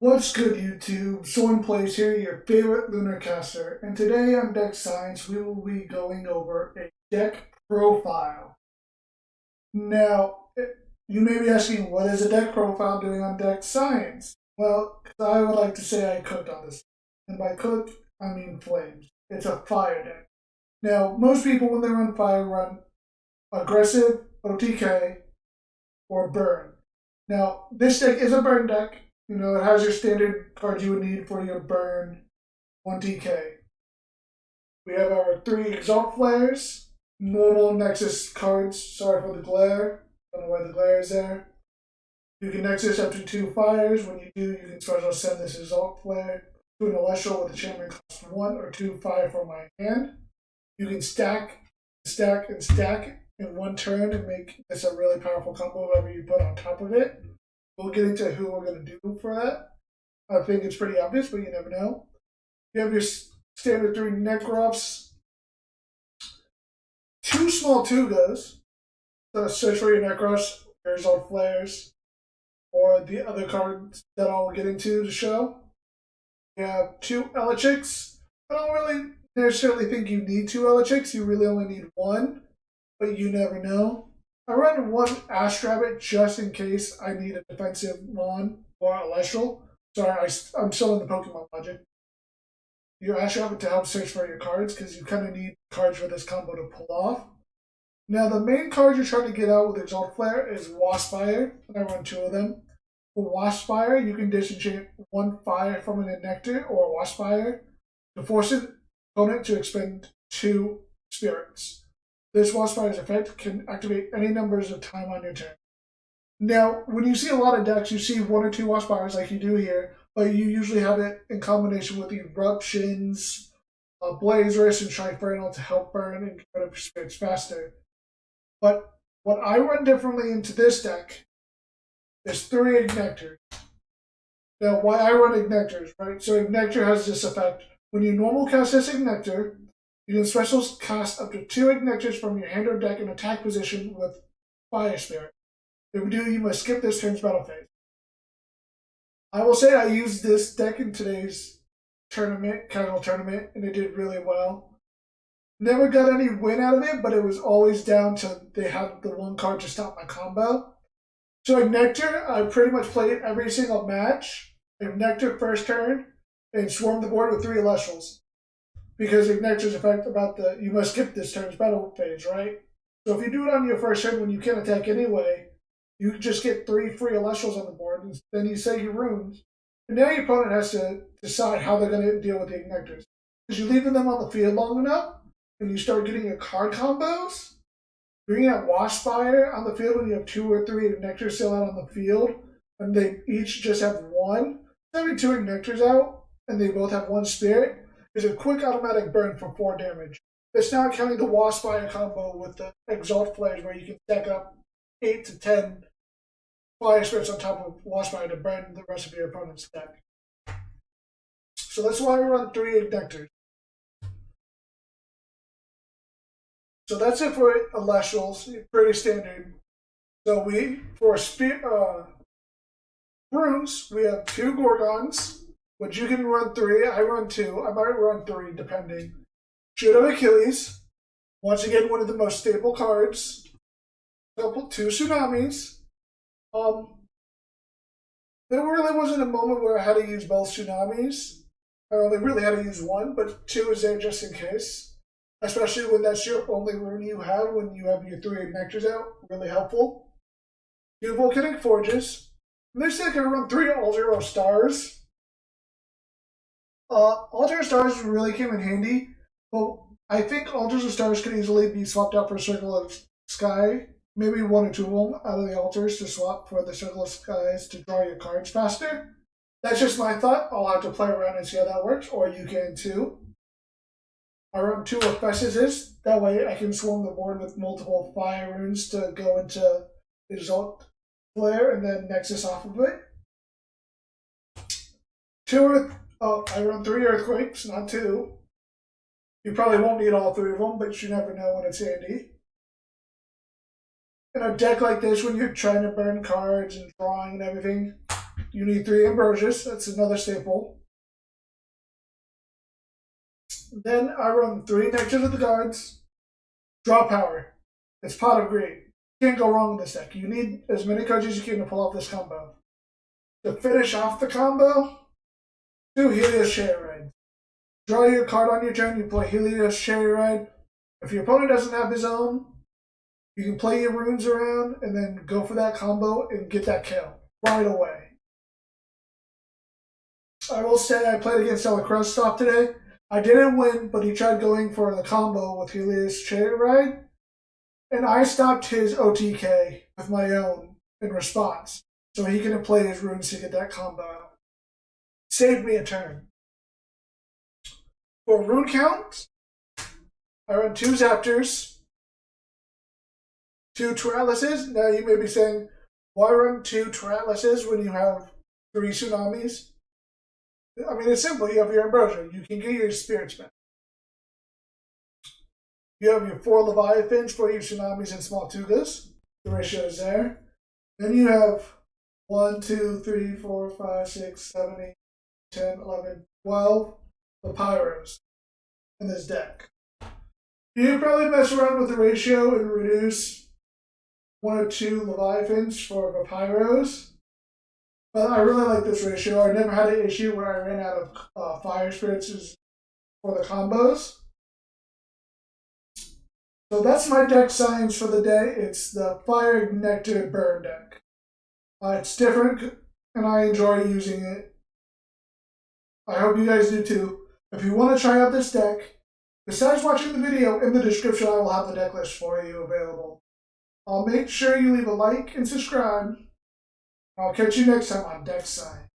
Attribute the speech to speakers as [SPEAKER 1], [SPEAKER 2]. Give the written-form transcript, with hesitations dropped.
[SPEAKER 1] What's good, YouTube? Sorenplays here, your favorite lunar caster, and today on Deck Science we will be going over a deck profile. Now, you may be asking, what is a deck profile doing on Deck Science? Well, I would like to say I cooked on this, and by cooked, I mean flames. It's a fire deck. Now, most people when they run fire run aggressive, OTK, or burn. Now, this deck is a burn deck. You know, it has your standard cards you would need for your burn 1TK. We have our 3 Exaltflares, normal Nexus cards. Sorry for the glare. Don't know why the glare is there. You can Nexus up to 2 fires. When you do, you can special send this Exaltflare to an Elestral with a champion cost 1 or 2 fire from my hand. You can stack in one turn and make this a really powerful combo, whatever you put on top of it. We'll get into who we're going to do for that. I think it's pretty obvious, but you never know. You have your standard 3 Necruffs, 2 Smoltugas, so search for your Necruffs, your Exaltflares, or the other cards that I'll get into the show. You have 2 Elechiks. I don't really necessarily think you need 2 Elechiks. You really only need 1, but you never know. I run 1 Astrabbit just in case I need a defensive Mon or Elestral. Sorry, I'm still in the Pokemon logic. Your Astrabbit to help search for your cards because you kind of need cards for this combo to pull off. Now, the main card you're trying to get out with Exaltflare is Waspyre, and I run 2 of them. For Waspyre, you can disenchant 1 fire from an Ignectar or a Waspyre to force an opponent to expend 2 spirits. This Waspyre's effect can activate any numbers of time on your turn. Now, when you see a lot of decks, you see 1 or 2 Waspyres like you do here, but you usually have it in combination with Eruptions, Blazerous, and Trifernal to help burn and get rid of spirits faster. But what I run differently into this deck is 3 Ignectars. Now, why I run Ignectars, right? So Ignectar has this effect. When you normal cast this Ignectar, you can special cast up to 2 Ignectars from your hand or deck in attack position with Fire Spirit. If you do, you must skip this turn's battle phase. I will say I used this deck in today's tournament, casual tournament, and it did really well. Never got any win out of it, but it was always down to they had the 1 card to stop my combo. So Ignectar, I pretty much played every single match. Ignectar first turn, and swarm the board with 3 Elestrals. Because Ignectar's effect about you must skip this turn's battle phase, right? So if you do it on your first turn when you can't attack anyway, you just get 3 free Elestrals on the board, and then you say your runes. And now your opponent has to decide how they're going to deal with the Ignectars. Because you're leaving them on the field long enough, and you start getting your card combos, bringing out Waspyre on the field when you have 2 or 3 Ignectars still out on the field, and they each just have 1. Having 2 Ignectars out, and they both have 1 spirit, is a quick automatic burn for 4 damage. It's not counting the Waspyre combo with the Exaltflares where you can stack up 8 to 10 Fire Spirits on top of Waspyre to burn the rest of your opponent's deck. So that's why I run 3 Ignectars. So that's it for Elestrals, pretty standard. So for runes, we have 2 Gorgons, which you can run 3. I run 2. I might run 3, depending. Chariot of Achilles. Once again, one of the most stable cards. 2 Tsunamis. There really wasn't a moment where I had to use both Tsunamis. I only really had to use 1, but 2 is there just in case. Especially when that's your only rune you have when you have your 3 Ignectars out. Really helpful. 2 Volcanic Forges. In this deck, I run 3 All-Zero Stars. Altars of Stars really came in handy, but I think Altars of Stars could easily be swapped out for Circle of Sky. Maybe 1 or 2 of them out of the altars to swap for the Circle of Skies to draw your cards faster. That's just my thought. I'll have to play around and see how that works, or you can too. I run 2 Hephaestus. That way I can swarm the board with multiple fire runes to go into Exaltflare and then Nexus off of it. 2 I run 3 Earthquakes, not 2. You probably won't need all 3 of them, but you never know when it's handy. In a deck like this, when you're trying to burn cards and drawing and everything, you need 3 Ambrosias. That's another staple. Then I run 3 Nectar of the Gods. Draw power. It's Pot of Greed. Can't go wrong with this deck. You need as many cards as you can to pull off this combo. To finish off the combo, 2 Helios Chariot. Draw your card on your turn, you play Helios Chariot. If your opponent doesn't have his own, you can play your runes around and then go for that combo and get that kill right away. I will say I played against Necruff today. I didn't win, but he tried going for the combo with Helios Chariot, and I stopped his OTK with my own in response, so he couldn't play his runes to get that combo out. Saved me a turn. For rune count, I run 2 Zaptors, 2 Teratlases. Now you may be saying, why run 2 Teratlases when you have 3 Tsunamis? I mean, it's simple. You have your Ambrosia. You can get your Spirits back. You have your 4 Leviaphins for your Tsunamis and Smoltugas. The ratio is there. Then you have 1, 2, 3, 4, 5, 6, 7, 8, 10, 11, 12 Vipyros in this deck. You can probably mess around with the ratio and reduce 1 or 2 Leviaphins for Vipyros. But I really like this ratio. I never had an issue where I ran out of Fire Spirits for the combos. So that's my deck science for the day. It's the Fire Ignectar Burn deck. It's different, and I enjoy using it. I hope you guys do too. If you want to try out this deck, besides watching the video, in the description I will have the deck list for you available. Make sure you leave a like and subscribe. I'll catch you next time on Deck Science.